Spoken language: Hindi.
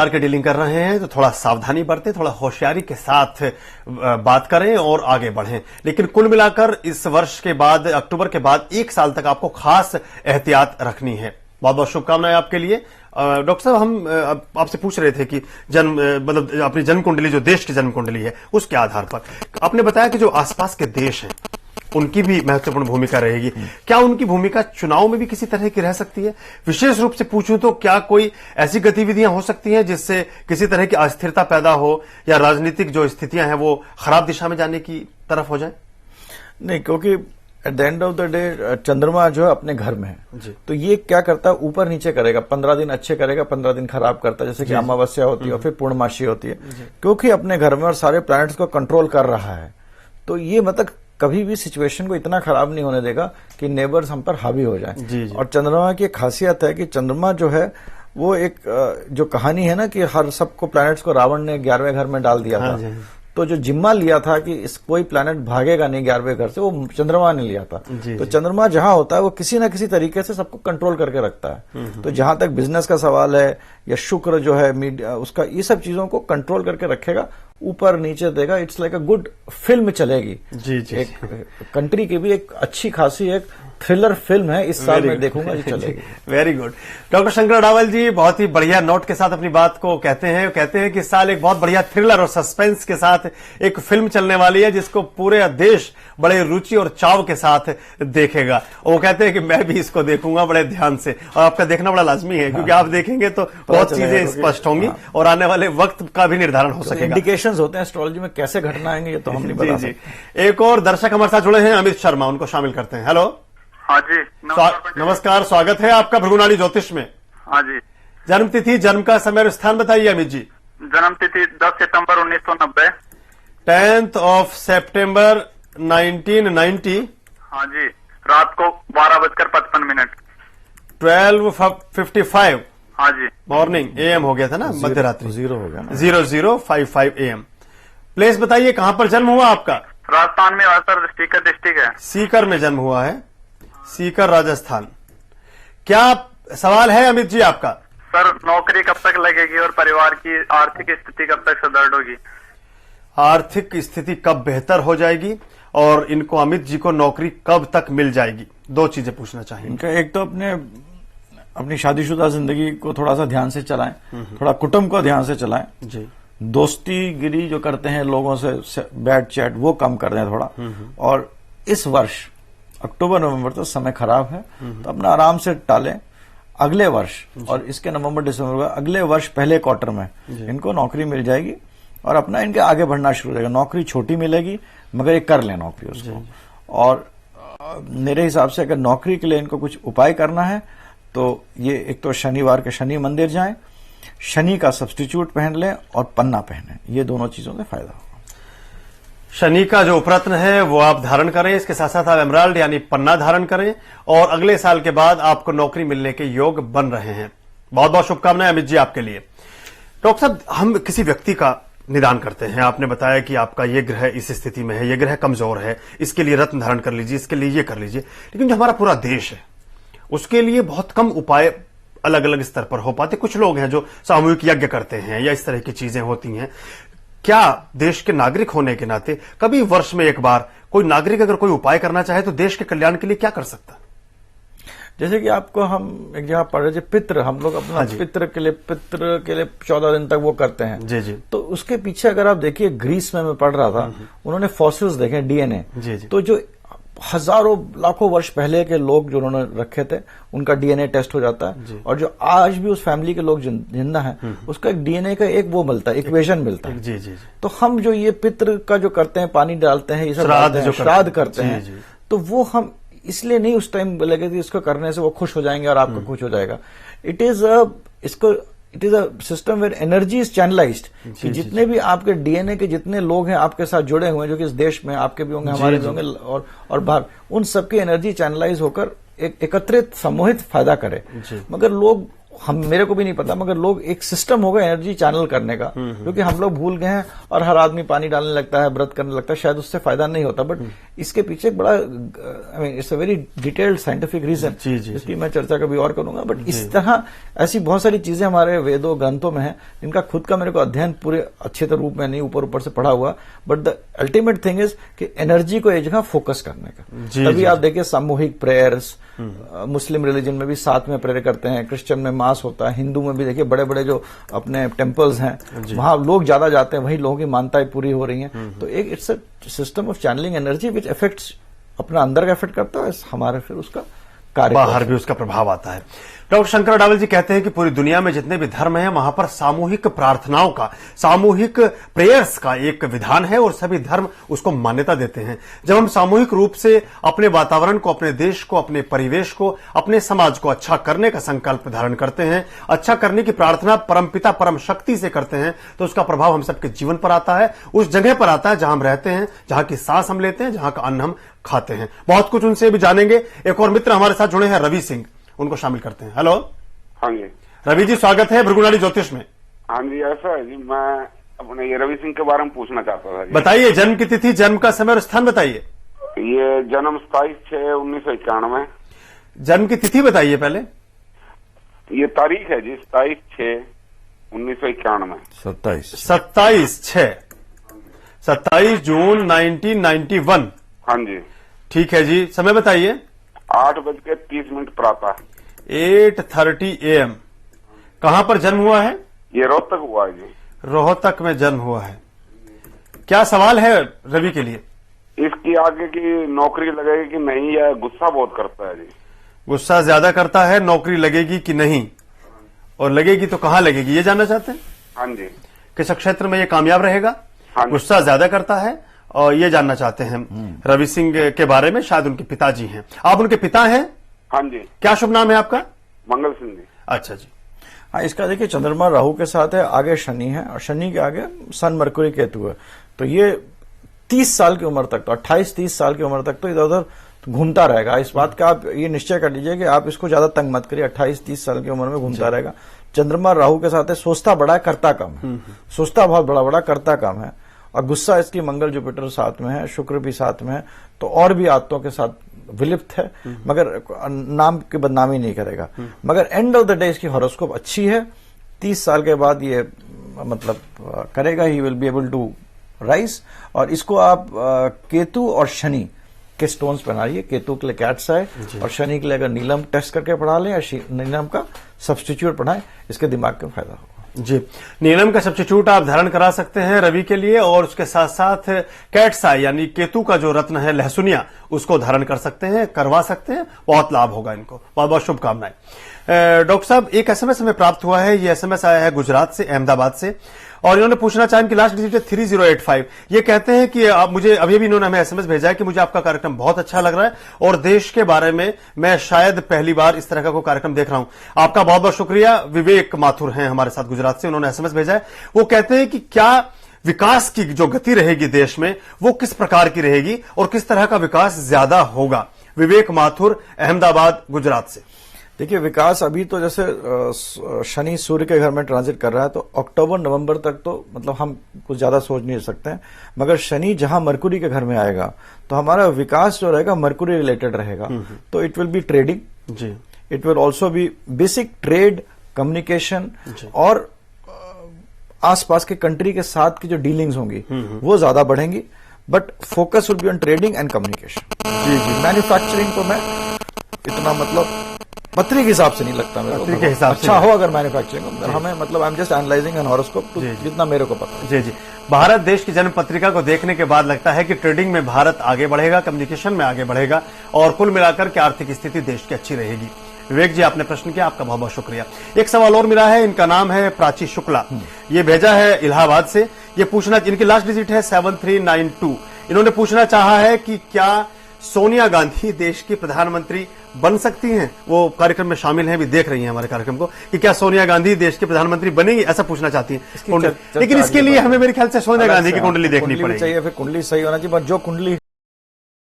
के डीलिंग कर रहे हैं तो थोड़ा सावधानी बरतें, थोड़ा होशियारी के साथ बात करें और आगे बढ़ें। लेकिन कुल मिलाकर इस वर्ष के बाद, अक्टूबर के बाद 1 साल तक आपको खास एहतियात रखनी है। बहुत बहुत शुभकामनाएं आपके लिए। डॉक्टर साहब, हम आपसे पूछ रहे थे कि मतलब अपनी जन्म कुंडली, जो देश की जन्म कुंडली है, उसके आधार पर आपने बताया कि जो आसपास के देश हैं उनकी भी महत्वपूर्ण भूमिका रहेगी। क्या उनकी भूमिका चुनाव में भी किसी तरह की रह सकती है? विशेष रूप से पूछूं तो क्या कोई ऐसी गतिविधियां हो सकती हैं जिससे किसी तरह की अस्थिरता पैदा हो या राजनीतिक जो स्थितियां हैं वो खराब दिशा में जाने की तरफ हो जाए? नहीं, क्योंकि at the end of the day चंद्रमा जो है अपने घर में है, तो ये क्या करता है, ऊपर नीचे करेगा। 15 दिन अच्छे करेगा, 15 दिन खराब करता है, जैसे कि अमावस्या होती है और फिर पूर्णमासी होती है, क्योंकि अपने घर में और सारे प्लैनेट्स को कंट्रोल कर रहा है। तो ये मतलब कभी भी सिचुएशन को इतना खराब नहीं होने देगा कि नेबर्स हम पर हावी हो जाए। और चंद्रमा की एक खासियत है कि चंद्रमा जो है वो एक जो कहानी है ना कि हर सबको प्लैनेट्स को रावण ने 11वें घर में डाल दिया था, तो जो जिम्मा लिया था कि इस कोई प्लैनेट भागेगा नहीं 11वें घर से, वो चंद्रमा ने लिया था। तो चंद्रमा जहां होता है वो किसी ना किसी तरीके से सबको कंट्रोल करके रखता है। तो जहां तक बिजनेस का सवाल है या शुक्र जो है मीडिया, उसका ये सब चीजों को कंट्रोल करके रखेगा, ऊपर नीचे देगा। It's like a good film चलेगी। एक कंट्री की भी एक अच्छी खासी एक थ्रिलर फिल्म है, इस साल में देखूंगा ये चलेगी। Very good. डॉक्टर शंकर अडावल जी बहुत ही बढ़िया नोट के साथ अपनी बात को कहते हैं कि इस साल एक बहुत बढ़िया थ्रिलर और सस्पेंस के साथ एक फिल्म चलने वाली है जिसको पूरे देश बड़े रुचि और चाव के साथ देखेगा। वो कहते हैं कि मैं भी इसको देखूंगा बड़े ध्यान से, और आपका देखना बड़ा लाजमी है, क्योंकि आप देखेंगे तो बहुत चीजें स्पष्ट होंगी और आने वाले वक्त का भी निर्धारण हो सकेगा। इंडिकेशंस होते हैं एस्ट्रोलॉजी में, कैसे घटना आएंगे ये तो हम नहीं बता सकते। एक और दर्शक हमारे साथ जुड़े हैं, अमित शर्मा, उनको शामिल करते हैं। हेलो। हाँ जी, नमस्कार, स्वागत है आपका भृगुनाड़ी ज्योतिष में। हाँ जी। जन्म तिथि, जन्म का समय और स्थान बताइए अमित जी। जन्म तिथि 10 सितंबर 1990। 10th of September 1990। हाँ जी, रात को 12:55। 12:55। हाँ जी, मॉर्निंग, AM हो गया था ना, मध्य रात्रि। 0 हो गया, 0055 AM। प्लेस बताइए, कहां पर जन्म हुआ आपका? राजस्थान में सर, सीकर डिस्ट्रिक्ट है। सीकर में जन्म हुआ है, सीकर राजस्थान। क्या सवाल है अमित जी आपका? सर, नौकरी कब तक लगेगी और परिवार की आर्थिक स्थिति कब तक सुदृढ़ होगी? आर्थिक स्थिति कब बेहतर हो जाएगी और इनको, अमित जी को नौकरी कब तक मिल जाएगी? 2 चीजें पूछना चाहिए इनका। एक तो अपनी शादीशुदा जिंदगी को थोड़ा सा ध्यान से चलाएं, थोड़ा कुटुंब को ध्यान से चलाएं जी। दोस्ती गिरी जो करते हैं लोगों से, बैड चैट, वो कम कर दें थोड़ा। और इस वर्ष अक्टूबर नवंबर तक समय खराब है, तो अपना आराम से टालें। अगले वर्ष और इसके नवंबर दिसंबर का अगले वर्ष पहले क्वार्टर में इनको नौकरी मिल जाएगी और अपना इनके आगे बढ़ना शुरू हो जाएगा। नौकरी छोटी मिलेगी मगर ये कर लें नौकरी उसको। और मेरे हिसाब से अगर नौकरी के लिए इनको कुछ उपाय करना है तो ये एक तो शनिवार के शनि मंदिर जाएं, शनि का सब्स्टिट्यूट पहन लें और पन्ना पहने, ये दोनों चीजों से फायदा होगा। शनि का जो उपरत्न है वो आप धारण करें, इसके साथ साथ आप एमराल्ड यानी पन्ना धारण करें, और अगले साल के बाद आपको नौकरी मिलने के योग बन रहे हैं। बहुत बहुत शुभकामनाएं अमित जी आपके लिए। डॉक्टर साहब, हम किसी व्यक्ति का निदान करते हैं, आपने बताया कि आपका ये ग्रह इस स्थिति में है, ये ग्रह कमजोर है, इसके लिए रत्न धारण कर लीजिए, इसके लिए ये कर लीजिए। लेकिन जो हमारा पूरा देश है उसके लिए बहुत कम उपाय अलग अलग स्तर पर हो पाते। कुछ लोग हैं जो सामूहिक यज्ञ करते हैं या इस तरह की चीजें होती हैं। क्या देश के नागरिक होने के नाते कभी वर्ष में एक बार कोई नागरिक अगर कोई उपाय करना चाहे तो देश के कल्याण के लिए क्या कर सकता है? जैसे कि आपको हम एक जगह पढ़ रहे थे, पितृ, हम लोग अपना पितृ के लिए 14 दिन तक वो करते हैं जी। तो उसके पीछे अगर आप देखिए, ग्रीस में मैं पढ़ रहा था, उन्होंने फॉसिल्स देखे, DNA जी। तो जो हजारों लाखों वर्ष पहले के लोग जो उन्होंने रखे थे उनका DNA टेस्ट हो जाता है, और जो आज भी उस फैमिली के लोग जिंदा हैं उसका एक DNA का एक वो मिलता है, इक्वेशन मिलता है जी। तो हम जो ये पितृ का जो करते हैं, पानी डालते हैं, ये सब श्राद्ध करते हैं, तो वो हम इसलिए नहीं उस टाइम लगे कि इसको करने से वो खुश हो जाएंगे और आपका खुश हो जाएगा। It is a system where energy is channelised, कि जितने भी आपके DNA के जितने लोग हैं आपके साथ जुड़े हुए हैं, जो कि इस देश में आपके भी होंगे, हमारे भी होंगे और बाहर, उन सबकी एनर्जी चैनलाइज होकर एक एकत्रित समूहित फायदा करे। मगर लोग हम मेरे को भी नहीं पता, मगर लोग एक सिस्टम होगा एनर्जी चैनल करने का, क्योंकि हम लोग भूल गए हैं और हर आदमी पानी डालने लगता है, व्रत करने लगता है, शायद उससे फायदा नहीं होता। बट इसके पीछे एक बड़ा I mean it's a very detailed scientific reason, जिसकी मैं चर्चा कभी और करूंगा। बट इस तरह ऐसी बहुत सारी चीजें हमारे वेदों ग्रंथों में है, जिनका खुद का मेरे को अध्ययन पूरे अच्छे रूप में नहीं, ऊपर ऊपर से पढ़ा हुआ। But the ultimate thing is कि एनर्जी को एक जगह फोकस करने का। तभी आप देखिए सामूहिक प्रेयर्स, मुस्लिम रिलीजन में भी साथ में प्रेयर करते हैं, क्रिश्चियन में मास होता है, हिंदू में भी देखिए बड़े बड़े जो अपने टेम्पल्स हैं वहां लोग ज्यादा जाते हैं, वहीं लोगों की मान्यताएं पूरी हो रही हैं। तो एक it's a system of channeling energy which effects अपना अंदर का इफेक्ट करता है, हमारे फिर उसका कार्य बाहर भी उसका प्रभाव आता है। डॉक्टर शंकर अडावल जी कहते हैं कि पूरी दुनिया में जितने भी धर्म हैं वहां पर सामूहिक प्रार्थनाओं का, सामूहिक प्रेयर्स का एक विधान है और सभी धर्म उसको मान्यता देते हैं। जब हम सामूहिक रूप से अपने वातावरण को, अपने देश को, अपने परिवेश को, अपने समाज को अच्छा करने का संकल्प धारण करते हैं, अच्छा करने की प्रार्थना परमपिता परम शक्ति से करते हैं, तो उसका प्रभाव हम सबके जीवन पर आता है, उस जगह पर आता है जहां हम रहते हैं, जहां की सांस हम लेते हैं, जहां का अन्न हम खाते हैं। बहुत कुछ उनसे भी जानेंगे। एक और मित्र हमारे साथ जुड़े हैं, रवि सिंह, उनको शामिल करते हैं। हेलो हाँ जी रवि जी, स्वागत है भृगुनाडी ज्योतिष में। हाँ जी, ऐसा है जी, मैं अपने ये रवि सिंह के बारे में पूछना चाहता था जी। बताइए, जन्म की तिथि, जन्म का समय और स्थान बताइए। ये जन्म 27/6/1991। जन्म की तिथि बताइए पहले। ये तारीख है जी 27/6/1991। 27 जून 1991। हाँ जी। ठीक है जी, समय बताइए। 8:30 प्रातः। 8:30 AM। कहां पर जन्म हुआ है? ये रोहतक हुआ है जी। रोहतक में जन्म हुआ है। क्या सवाल है रवि के लिए? इसकी आगे की नौकरी लगेगी कि नहीं, या गुस्सा बहुत करता है जी। गुस्सा ज्यादा करता है, नौकरी लगेगी कि नहीं, और लगेगी तो कहां लगेगी, ये जानना चाहते हैं? हाँ जी। किस क्षेत्र में ये कामयाब रहेगा? हाँ जी। गुस्सा ज्यादा करता है और ये जानना चाहते हैं रवि सिंह के बारे में। शायद उनके पिताजी हैं, आप उनके पिता हैं? हाँ जी। क्या शुभ नाम है आपका? मंगल सिंह जी। अच्छा जी। हाँ, इसका देखिए चंद्रमा राहु के साथ है, आगे शनि है, और शनि के आगे सन मरकुरी केतु है। तो ये 30 साल की उम्र तक, तो 28-30 साल की उम्र तक तो इधर उधर घूमता रहेगा। इस बात का आप ये निश्चय कर लीजिए कि आप इसको ज्यादा तंग मत करिए। 28-30 साल की उम्र में घूमता रहेगा। चंद्रमा राहु के साथ है, सोचता बड़ा है, करता कम है। सोचता बहुत बड़ा बड़ा, करता कम है। और गुस्सा इसकी मंगल जुपिटर साथ में है, शुक्र भी साथ में है, तो और भी आदतों के साथ विलिप्त है, मगर नाम की बदनामी नहीं करेगा। मगर एंड ऑफ द डे इसकी हॉरोस्कोप अच्छी है। 30 साल के बाद ये मतलब करेगा, he will be able to rise. और इसको आप केतु और शनि के स्टोन्स पहनाइए। केतु के लिए कैट्स आए और शनि के लिए अगर नीलम टेस्ट करके पढ़ा लें या नीलम का सब्स्टिट्यूट पढ़ाएं, इसके दिमाग का फायदा होगा जी। नीलम का सब्स्टिट्यूट आप धारण करा सकते हैं रवि के लिए, और उसके साथ साथ कैट्स आई यानी केतु का जो रत्न है लहसुनिया, उसको धारण कर सकते हैं, करवा सकते हैं। बहुत लाभ होगा इनको। बहुत बहुत शुभकामनाएं। डॉक्टर साहब, एक एसएमएस हमें प्राप्त हुआ है। ये एसएमएस आया है गुजरात से, अहमदाबाद से, और इन्होंने पूछना चाहा, इनकी लास्ट डिजिट है 3085। ये कहते हैं कि आप मुझे अभी इन्होंने हमें एसएमएस भेजा है कि मुझे आपका कार्यक्रम बहुत अच्छा लग रहा है और देश के बारे में मैं शायद पहली बार इस तरह का कोई कार्यक्रम देख रहा हूं। आपका बहुत बहुत शुक्रिया। विवेक माथुर हैं हमारे साथ गुजरात से, उन्होंने एसएमएस भेजा है। वो कहते हैं कि क्या विकास की जो गति रहेगी देश में, वो किस प्रकार की रहेगी और किस तरह का विकास ज्यादा होगा? विवेक माथुर, अहमदाबाद, गुजरात से। देखिए, विकास अभी तो जैसे शनि सूर्य के घर में ट्रांजिट कर रहा है, तो अक्टूबर नवंबर तक तो मतलब हम कुछ ज्यादा सोच नहीं सकते हैं। मगर शनि जहां मरकुरी के घर में आएगा तो हमारा विकास जो रहेगा मरकुरी रिलेटेड रहेगा। तो इट विल बी ट्रेडिंग जी, it will also be basic trade, communication, और आसपास के कंट्री के साथ की जो डीलिंग्स होंगी वो ज्यादा बढ़ेंगी। But focus will be on trading and communication. जी जी। मैन्युफैक्चरिंग को मैं इतना मतलब पत्री के हिसाब से नहीं लगता मेरे को। पत्री के हिसाब से अच्छा हो अगर मैन्युफैक्चरिंग हमें, मतलब I am just analysing an horoscope, जितना मेरे को पता है। जी जी। भारत देश की जन्म पत्रिका को देखने के बाद लगता है कि ट्रेडिंग में भारत आगे बढ़ेगा, कम्युनिकेशन में आगे बढ़ेगा, और कुल मिलाकर के आर्थिक स्थिति देश की अच्छी रहेगी। विवेक जी, आपने प्रश्न किया, आपका बहुत बहुत शुक्रिया। एक सवाल और मिला है, इनका नाम है प्राची शुक्ला, ये भेजा है इलाहाबाद से। ये पूछना, इनकी लास्ट डिजिट है 7392। इन्होंने पूछना चाहा है कि क्या सोनिया गांधी देश की प्रधानमंत्री बन सकती हैं? वो कार्यक्रम में शामिल हैं, भी देख रही हैं हमारे कार्यक्रम को, कि क्या सोनिया गांधी देश की प्रधानमंत्री बनेगी, ऐसा पूछना चाहती हैं। लेकिन इसके लिए हमें मेरे ख्याल से सोनिया गांधी की कुंडली देखनी पड़ेगी। चाहिए, फिर कुंडली सही होना चाहिए, पर जो कुंडली